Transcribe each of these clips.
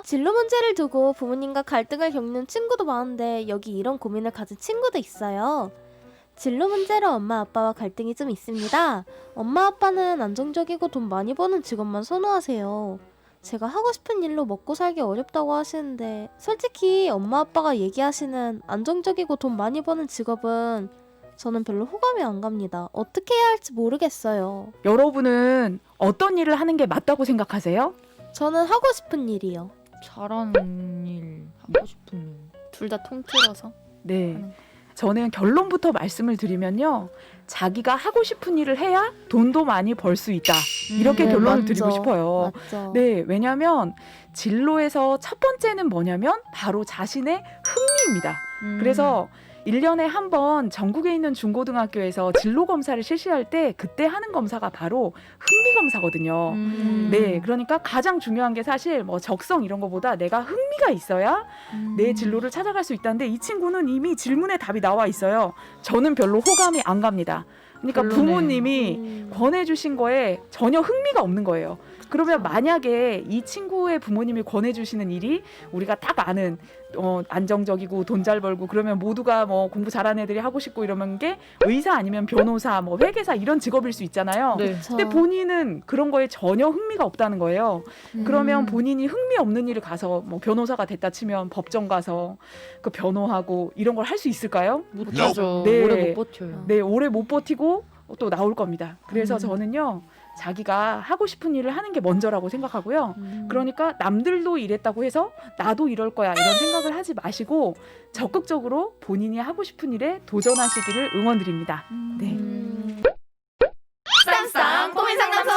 진로 문제를 두고 부모님과 갈등을 겪는 친구도 많은데 여기 이런 고민을 가진 친구도 있어요. 진로 문제로 엄마 아빠와 갈등이 좀 있습니다. 엄마 아빠는 안정적이고 돈 많이 버는 직업만 선호하세요. 제가 하고 싶은 일로 먹고 살기 어렵다고 하시는데 솔직히 엄마 아빠가 얘기하시는 안정적이고 돈 많이 버는 직업은 저는 별로 호감이 안 갑니다. 어떻게 해야 할지 모르겠어요. 여러분은 어떤 일을 하는 게 맞다고 생각하세요? 저는 하고 싶은 일이요. 잘하는 일, 하고 싶은 일. 둘 다 통틀어서 네. 하는 거. 저는 결론부터 말씀을 드리면요. 자기가 하고 싶은 일을 해야 돈도 많이 벌 수 있다. 이렇게 네, 결론을 맞죠. 드리고 싶어요. 맞죠. 네, 왜냐하면 진로에서 첫 번째는 뭐냐면 바로 자신의 흥미입니다. 그래서 1년에 한 번 전국에 있는 중고등학교에서 진로 검사를 실시할 때 그때 하는 검사가 바로 흥미 검사거든요. 네, 그러니까 가장 중요한 게 사실 뭐 적성 이런 거보다 내가 흥미가 있어야 내 진로를 찾아갈 수 있다는데 이 친구는 이미 질문에 답이 나와 있어요. 저는 별로 호감이 안 갑니다. 그러니까 별로네. 부모님이 권해주신 거에 전혀 흥미가 없는 거예요. 그러면 만약에 이 친구의 부모님이 권해주시는 일이 우리가 딱 아는 안정적이고 돈 잘 벌고 그러면 모두가 뭐 공부 잘하는 애들이 하고 싶고 이러면 게 의사 아니면 변호사 뭐 회계사 이런 직업일 수 있잖아요. 네. 근데 본인은 그런 거에 전혀 흥미가 없다는 거예요. 그러면 본인이 흥미 없는 일을 가서 뭐 변호사가 됐다 치면 법정 가서 그 변호하고 이런 걸 할 수 있을까요? 못하죠. 네. 오래 못 버텨요. 네, 오래 못 버티고 또 나올 겁니다. 그래서 저는요. 자기가 하고 싶은 일을 하는 게 먼저라고 생각하고요. 그러니까 남들도 이랬다고 해서 나도 이럴 거야 이런 생각을 하지 마시고 적극적으로 본인이 하고 싶은 일에 도전하시기를 응원드립니다. 네. 쌈쌈 고민 상담소.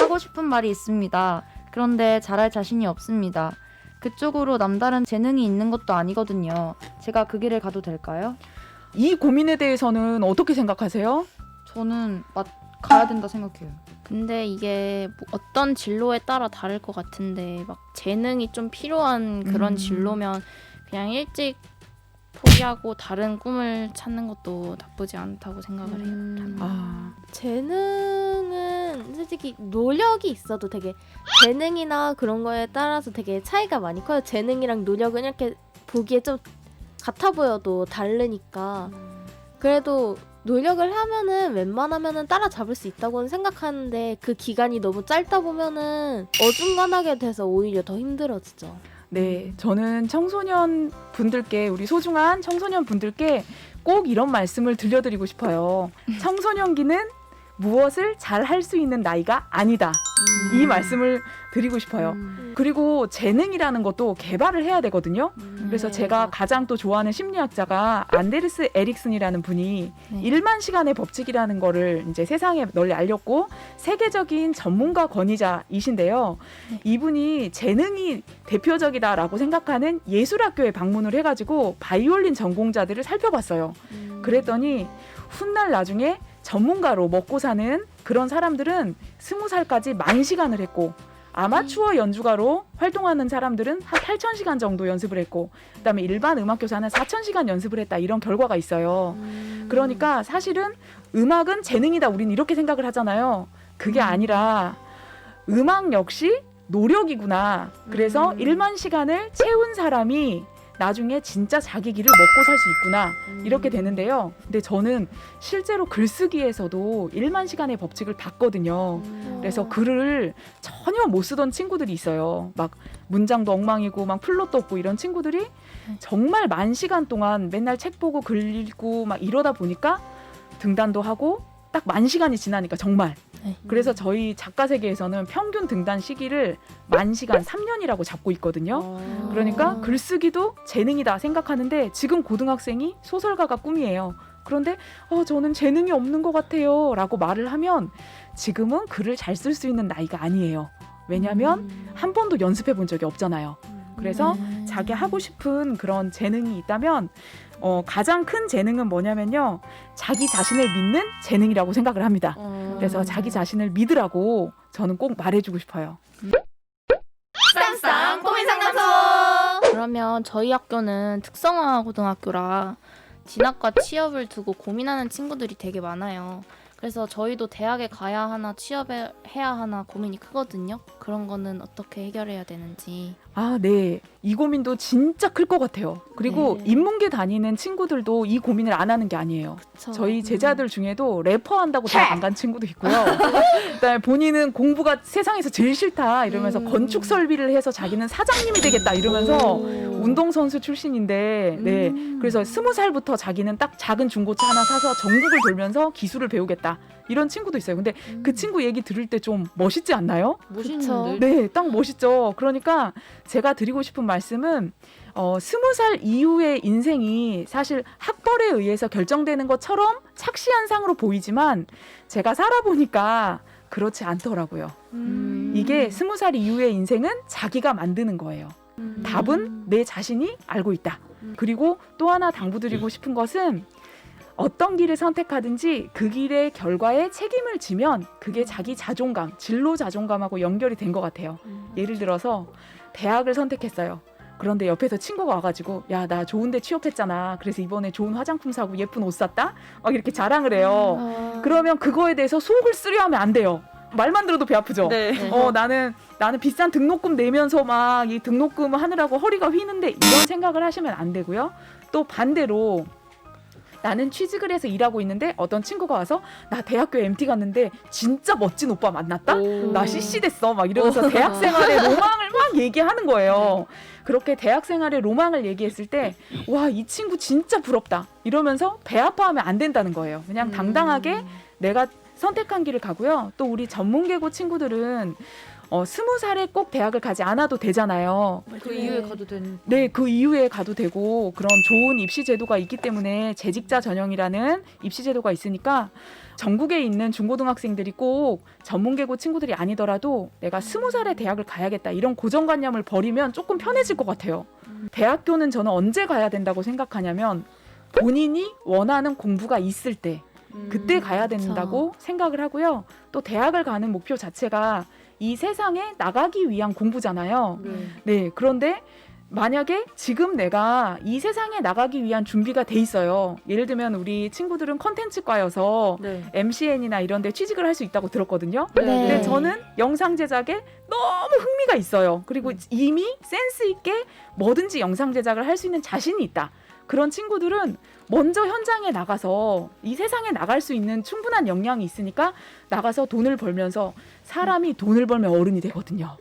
하고 싶은 말이 있습니다. 그런데 잘할 자신이 없습니다. 그쪽으로 남다른 재능이 있는 것도 아니거든요. 제가 그 길을 가도 될까요? 이 고민에 대해서는 어떻게 생각하세요? 저는 가야 된다 생각해요. 근데 이게 뭐 어떤 진로에 따라 다를 것 같은데 막 재능이 좀 필요한 그런 진로면 그냥 일찍 포기하고 다른 꿈을 찾는 것도 나쁘지 않다고 생각을 해요. 아, 재능은 솔직히 노력이 있어도 되게 재능이나 그런 거에 따라서 되게 차이가 많이 커요. 재능이랑 노력은 이렇게 보기에 좀 같아 보여도 다르니까. 그래도 노력을 하면은 웬만하면은 따라잡을 수 있다고는 생각하는데 그 기간이 너무 짧다 보면은 어중간하게 돼서 오히려 더 힘들어지죠. 네, 저는 청소년 분들께 우리 소중한 청소년 분들께 꼭 이런 말씀을 들려드리고 싶어요. 청소년기는 무엇을 잘 할 수 있는 나이가 아니다. 이 말씀을 드리고 싶어요. 그리고 재능이라는 것도 개발을 해야 되거든요. 그래서 네, 제가 맞아요. 가장 또 좋아하는 심리학자가 안데르스 에릭슨이라는 분이 네. 1만 시간의 법칙이라는 거를 이제 세상에 널리 알렸고 세계적인 전문가 권위자이신데요. 네. 이분이 재능이 대표적이다라고 생각하는 예술학교에 방문을 해가지고 바이올린 전공자들을 살펴봤어요. 그랬더니 훗날 나중에 전문가로 먹고 사는 그런 사람들은 20살까지 10,000시간을 했고 아마추어 연주가로 활동하는 사람들은 한 8,000시간 정도 연습을 했고 그다음에 일반 음악교사는 4,000시간 연습을 했다 이런 결과가 있어요. 그러니까 사실은 음악은 재능이다 우리는 이렇게 생각을 하잖아요. 그게 아니라 음악 역시 노력이구나. 그래서 1만 시간을 채운 사람이 나중에 진짜 자기 길을 먹고 살 수 있구나 이렇게 되는데요. 근데 저는 실제로 글쓰기에서도 1만 시간의 법칙을 봤거든요. 그래서 글을 전혀 못 쓰던 친구들이 있어요. 막 문장도 엉망이고 막 플롯도 없고 이런 친구들이 정말 10,000시간 동안 맨날 책 보고 글 읽고 막 이러다 보니까 등단도 하고 딱 10,000시간이 지나니까 정말 그래서 저희 작가 세계에서는 평균 등단 시기를 10,000시간 3년이라고 잡고 있거든요. 그러니까 글쓰기도 재능이다 생각하는데 지금 고등학생이 소설가가 꿈이에요. 그런데 저는 재능이 없는 것 같아요 라고 말을 하면 지금은 글을 잘 쓸 수 있는 나이가 아니에요. 왜냐하면 한 번도 연습해 본 적이 없잖아요. 그래서 자기 하고 싶은 그런 재능이 있다면 가장 큰 재능은 뭐냐면요. 자기 자신을 믿는 재능이라고 생각을 합니다. 그래서 자기 자신을 믿으라고 저는 꼭 말해주고 싶어요. 쌈쌈 고민 상담소. 그러면 저희 학교는 특성화 고등학교라 진학과 취업을 두고 고민하는 친구들이 되게 많아요. 그래서 저희도 대학에 가야 하나 취업을 해야 하나 고민이 크거든요. 그런 거는 어떻게 해결해야 되는지. 네. 이 고민도 진짜 클 것 같아요. 그리고 네. 인문계 다니는 친구들도 이 고민을 안 하는 게 아니에요. 그쵸. 저희 제자들 중에도 래퍼 한다고 대학 안 간 친구도 있고요. 그다음에 본인은 공부가 세상에서 제일 싫다 이러면서 건축 설비를 해서 자기는 사장님이 되겠다 이러면서 운동선수 출신인데 네. 그래서 20살부터 자기는 딱 작은 중고차 하나 사서 전국을 돌면서 기술을 배우겠다. 이런 친구도 있어요. 근데 그 친구 얘기 들을 때 좀 멋있지 않나요? 멋있는데. 네, 딱 멋있죠. 그러니까 제가 드리고 싶은 말씀은 20살 이후의 인생이 사실 학벌에 의해서 결정되는 것처럼 착시한 상으로 보이지만 제가 살아보니까 그렇지 않더라고요. 이게 20살 이후의 인생은 자기가 만드는 거예요. 답은 내 자신이 알고 있다. 그리고 또 하나 당부드리고 싶은 것은 어떤 길을 선택하든지 그 길의 결과에 책임을 지면 그게 자기 자존감, 진로 자존감하고 연결이 된 것 같아요. 예를 들어서 대학을 선택했어요. 그런데 옆에서 친구가 와가지고 야, 나 좋은 데 취업했잖아. 그래서 이번에 좋은 화장품 사고 예쁜 옷 샀다? 막 이렇게 자랑을 해요. 그러면 그거에 대해서 속을 쓰려 하면 안 돼요. 말만 들어도 배 아프죠? 네. 나는 비싼 등록금 내면서 막 이 등록금 하느라고 허리가 휘는데 이런 생각을 하시면 안 되고요. 또 반대로 나는 취직을 해서 일하고 있는데 어떤 친구가 와서 나 대학교 MT 갔는데 진짜 멋진 오빠 만났다? 나 CC 됐어 막 이러면서 대학 생활의 로망을 막 얘기하는 거예요. 그렇게 대학 생활의 로망을 얘기했을 때 와, 이 친구 진짜 부럽다 이러면서 배 아파하면 안 된다는 거예요. 그냥 당당하게 내가 선택한 길을 가고요. 또 우리 전문계고 친구들은 20살에 꼭 대학을 가지 않아도 되잖아요. 그 이후에 가도 되는. 네, 그 이후에 가도 되고 그런 좋은 입시 제도가 있기 때문에 재직자 전형이라는 입시 제도가 있으니까 전국에 있는 중고등학생들이 꼭 전문계고 친구들이 아니더라도 내가 20살에 대학을 가야겠다 이런 고정관념을 버리면 조금 편해질 것 같아요. 대학교는 저는 언제 가야 된다고 생각하냐면 본인이 원하는 공부가 있을 때 그때 가야 된다고 생각을 하고요. 또 대학을 가는 목표 자체가 이 세상에 나가기 위한 공부잖아요. 네, 그런데 만약에 지금 내가 이 세상에 나가기 위한 준비가 돼 있어요. 예를 들면 우리 친구들은 컨텐츠과여서 MCN이나 이런 데 취직을 할 수 있다고 들었거든요. 근데 저는 영상 제작에 너무 흥미가 있어요. 그리고 이미 센스 있게 뭐든지 영상 제작을 할 수 있는 자신이 있다. 그런 친구들은 먼저 현장에 나가서 이 세상에 나갈 수 있는 충분한 역량이 있으니까 나가서 돈을 벌면서 사람이 돈을 벌면 어른이 되거든요.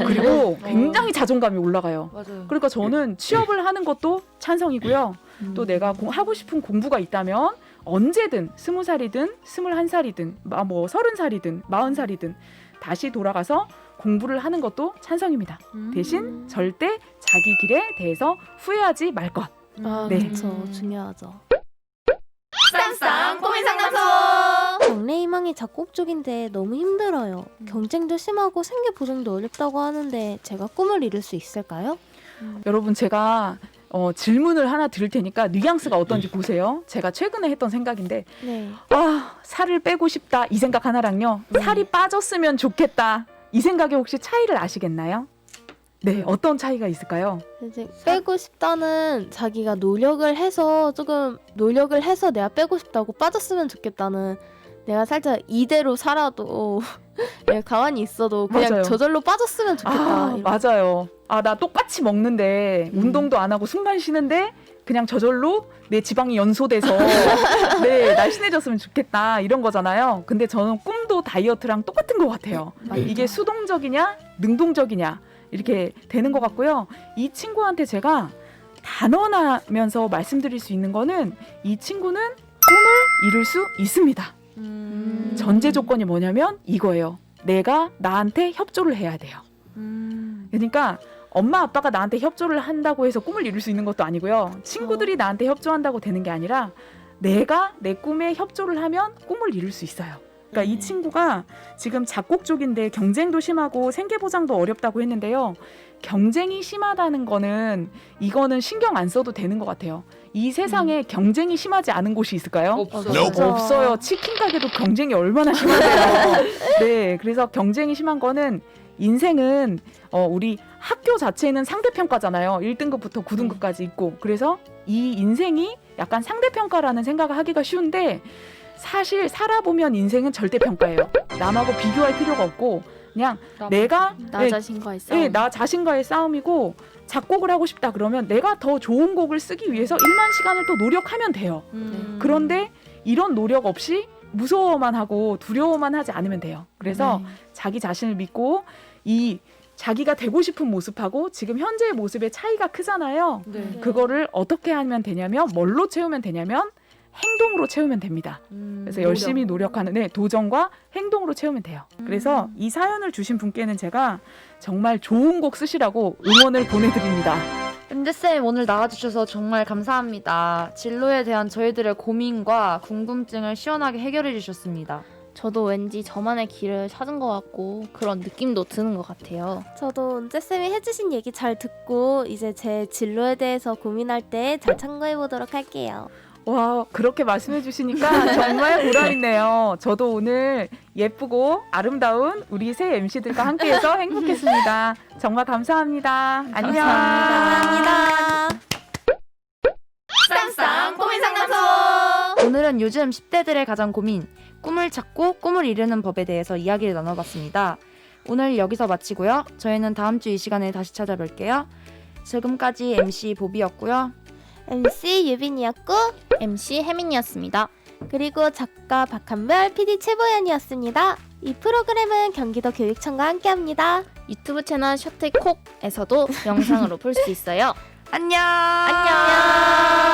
그리고 굉장히 자존감이 올라가요. 맞아요. 그러니까 저는 취업을 하는 것도 찬성이고요. 또 내가 하고 싶은 공부가 있다면 언제든 20살이든 21살이든 뭐 30살이든 40살이든 다시 돌아가서 공부를 하는 것도 찬성입니다. 대신 절대 자기 길에 대해서 후회하지 말 것. 네. 그렇죠. 중요하죠. 쌍쌍 고민 상담소. 경례 희망이 작곡 쪽인데 너무 힘들어요. 경쟁도 심하고 생계 보장도 어렵다고 하는데 제가 꿈을 이룰 수 있을까요? 여러분 제가 질문을 하나 드릴 테니까 뉘앙스가 어떤지 보세요. 제가 최근에 했던 생각인데 네. 살을 빼고 싶다 이 생각 하나랑요. 살이 빠졌으면 좋겠다 이 생각에 혹시 차이를 아시겠나요? 네, 어떤 차이가 있을까요? 이제 빼고 싶다는 자기가 노력을 해서 내가 빼고 싶다고 빠졌으면 좋겠다는 내가 살짝 이대로 살아도 내가 가만히 있어도 그냥 맞아요. 저절로 빠졌으면 좋겠다. 이런. 맞아요. 나 똑같이 먹는데 운동도 안 하고 숨만 쉬는데 그냥 저절로 내 지방이 연소돼서 네, 날씬해졌으면 좋겠다 이런 거잖아요. 근데 저는 꿈도 다이어트랑 똑같은 것 같아요. 이게 수동적이냐 능동적이냐 이렇게 되는 것 같고요. 이 친구한테 제가 단언하면서 말씀드릴 수 있는 거는 이 친구는 꿈을 이룰 수 있습니다. 전제 조건이 뭐냐면 이거예요. 내가 나한테 협조를 해야 돼요. 그러니까 엄마 아빠가 나한테 협조를 한다고 해서 꿈을 이룰 수 있는 것도 아니고요. 친구들이 나한테 협조한다고 되는 게 아니라 내가 내 꿈에 협조를 하면 꿈을 이룰 수 있어요. 그러니까 이 친구가 지금 작곡 쪽인데 경쟁도 심하고 생계 보장도 어렵다고 했는데요. 경쟁이 심하다는 거는 이거는 신경 안 써도 되는 것 같아요. 이 세상에 경쟁이 심하지 않은 곳이 있을까요? 없어요. 치킨 가게도 경쟁이 얼마나 심한데요. 네, 그래서 경쟁이 심한 거는 인생은 우리 학교 자체는 상대평가잖아요. 1등급부터 9등급까지 있고 그래서 이 인생이 약간 상대평가라는 생각을 하기가 쉬운데 사실 살아보면 인생은 절대평가예요. 남하고 비교할 필요가 없고 그냥 내가 나 네, 자신과의 싸움. 네, 나 자신과의 싸움이고 작곡을 하고 싶다 그러면 내가 더 좋은 곡을 쓰기 위해서 일만 시간을 또 노력하면 돼요. 그런데 이런 노력 없이 무서워만 하고 두려워만 하지 않으면 돼요. 그래서 자기 자신을 믿고 이 자기가 되고 싶은 모습하고 지금 현재의 모습의 차이가 크잖아요. 네. 그거를 어떻게 하면 되냐면 뭘로 채우면 되냐면 행동으로 채우면 됩니다. 그래서 열심히 노력하는 도전과 행동으로 채우면 돼요. 그래서 이 사연을 주신 분께는 제가 정말 좋은 곡 쓰시라고 응원을 보내드립니다. 은재쌤 오늘 나와주셔서 정말 감사합니다. 진로에 대한 저희들의 고민과 궁금증을 시원하게 해결해 주셨습니다. 저도 왠지 저만의 길을 찾은 것 같고 그런 느낌도 드는 것 같아요. 저도 은재쌤이 해주신 얘기 잘 듣고 이제 제 진로에 대해서 고민할 때 잘 참고해보도록 할게요. 와, 그렇게 말씀해 주시니까 정말 보람있네요. 저도 오늘 예쁘고 아름다운 우리 새 MC들과 함께해서 행복했습니다. 정말 감사합니다. 안녕. 감사합니다. 쌍쌍 고민 상담소. 오늘은 요즘 10대들의 가장 고민, 꿈을 찾고 꿈을 이루는 법에 대해서 이야기를 나눠봤습니다. 오늘 여기서 마치고요. 저희는 다음 주 이 시간에 다시 찾아뵐게요. 지금까지 MC 보비였고요. MC 유빈이었고 MC 혜민이었습니다. 그리고 작가 박한별, PD 최보연이었습니다. 이 프로그램은 경기도 교육청과 함께합니다. 유튜브 채널 셔틀콕에서도 영상으로 볼 수 있어요. 안녕. 안녕.